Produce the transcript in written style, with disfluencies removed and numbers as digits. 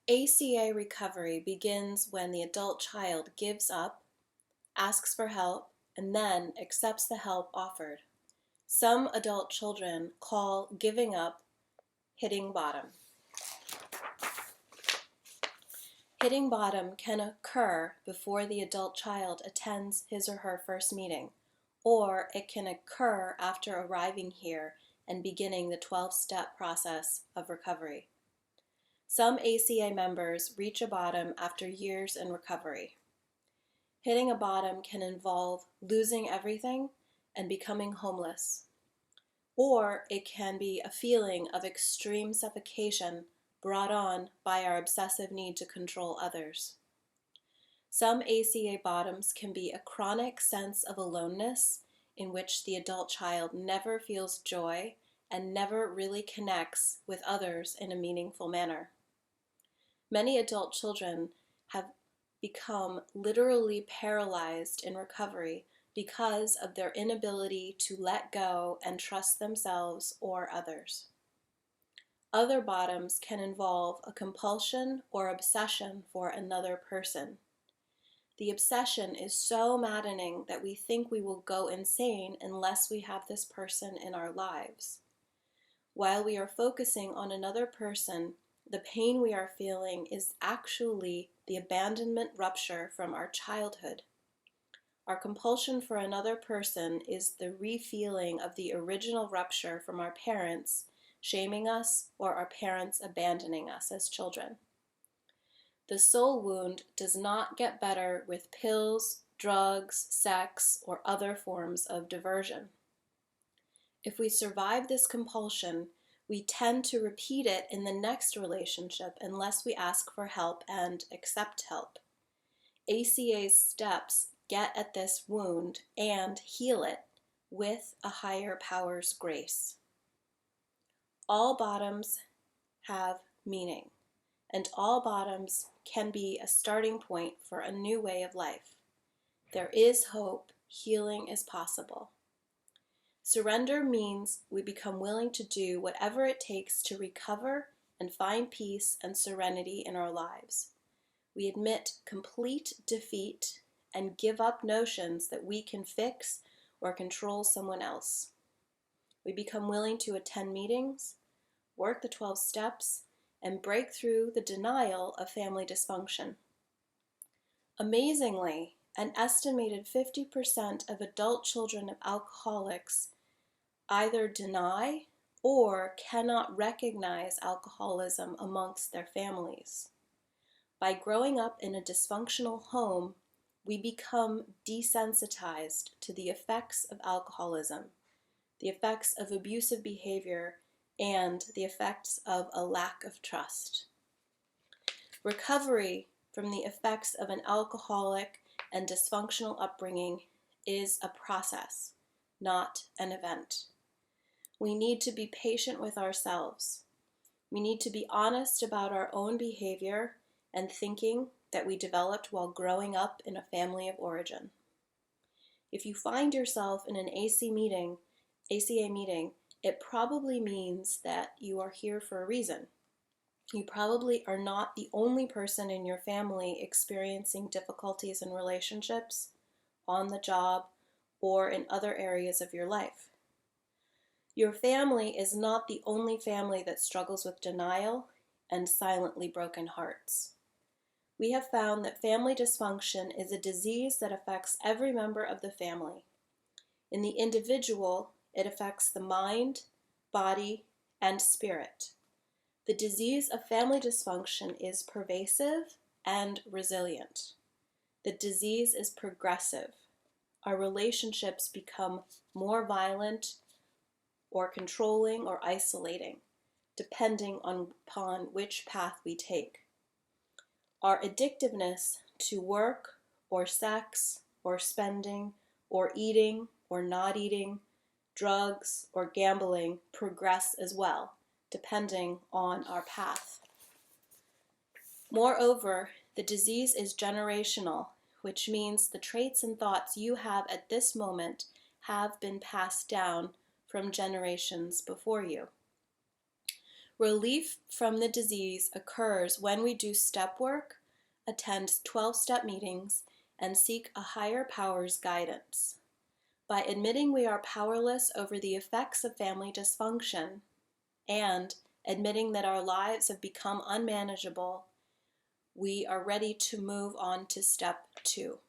ACA recovery begins when the adult child gives up, asks for help, and then accepts the help offered. Some adult children call giving up hitting bottom. Hitting bottom can occur before the adult child attends his or her first meeting, or it can occur after arriving here and beginning the 12-step process of recovery. Some ACA members reach a bottom after years in recovery. Hitting a bottom can involve losing everything and becoming homeless, or it can be a feeling of extreme suffocation brought on by our obsessive need to control others. Some ACA bottoms can be a chronic sense of aloneness in which the adult child never feels joy and never really connects with others in a meaningful manner. Many adult children have become literally paralyzed in recovery because of their inability to let go and trust themselves or others. Other bottoms can involve a compulsion or obsession for another person. The obsession is so maddening that we think we will go insane unless we have this person in our lives. While we are focusing on another person, the pain we are feeling is actually the abandonment rupture from our childhood. Our compulsion for another person is the re-feeling of the original rupture from our parents shaming us or our parents abandoning us as children. The soul wound does not get better with pills, drugs, sex, or other forms of diversion. If we survive this compulsion, we tend to repeat it in the next relationship unless we ask for help and accept help. ACA's steps get at this wound and heal it with a higher power's grace. All bottoms have meaning, and all bottoms can be a starting point for a new way of life. There is hope, healing is possible. Surrender means we become willing to do whatever it takes to recover and find peace and serenity in our lives. We admit complete defeat and give up notions that we can fix or control someone else. We become willing to attend meetings, work the 12 steps, and break through the denial of family dysfunction. Amazingly, an estimated 50% of adult children of alcoholics either deny or cannot recognize alcoholism amongst their families. By growing up in a dysfunctional home, we become desensitized to the effects of alcoholism, the effects of abusive behavior, and the effects of a lack of trust. Recovery from the effects of an alcoholic and dysfunctional upbringing is a process, not an event. We need to be patient with ourselves. We need to be honest about our own behavior and thinking that we developed while growing up in a family of origin. If you find yourself in an ACA meeting, it probably means that you are here for a reason. You probably are not the only person in your family experiencing difficulties in relationships, on the job, or in other areas of your life. Your family is not the only family that struggles with denial and silently broken hearts. We have found that family dysfunction is a disease that affects every member of the family. In the individual, it affects the mind, body, and spirit. The disease of family dysfunction is pervasive and resilient. The disease is progressive. Our relationships become more violent or controlling or isolating, depending upon which path we take. Our addictiveness to work or sex or spending or eating or not eating, drugs or gambling progress as well, depending on our path. Moreover, the disease is generational, which means the traits and thoughts you have at this moment have been passed down from generations before you. Relief from the disease occurs when we do step work, attend 12-step meetings, and seek a higher power's guidance. By admitting we are powerless over the effects of family dysfunction and admitting that our lives have become unmanageable, we are ready to move on to step 2.